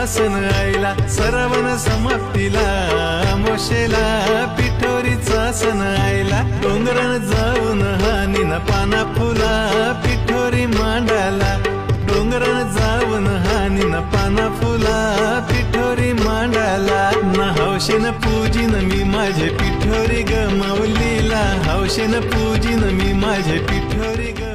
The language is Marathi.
सण आईला सरवण समाप्तीला मोशेला पिठोरीचा सण आईला डोंगरान जाऊन हानीन पाना फुला पिठोरी मांडाला डोंगरान जाऊन हानीन पाना फुला पिठोरी मांडाला ना हौशेन पूजिन मी माझे पिठोरी ग माऊलीला हौशेन पूजिन मी माझे पिठोरी ग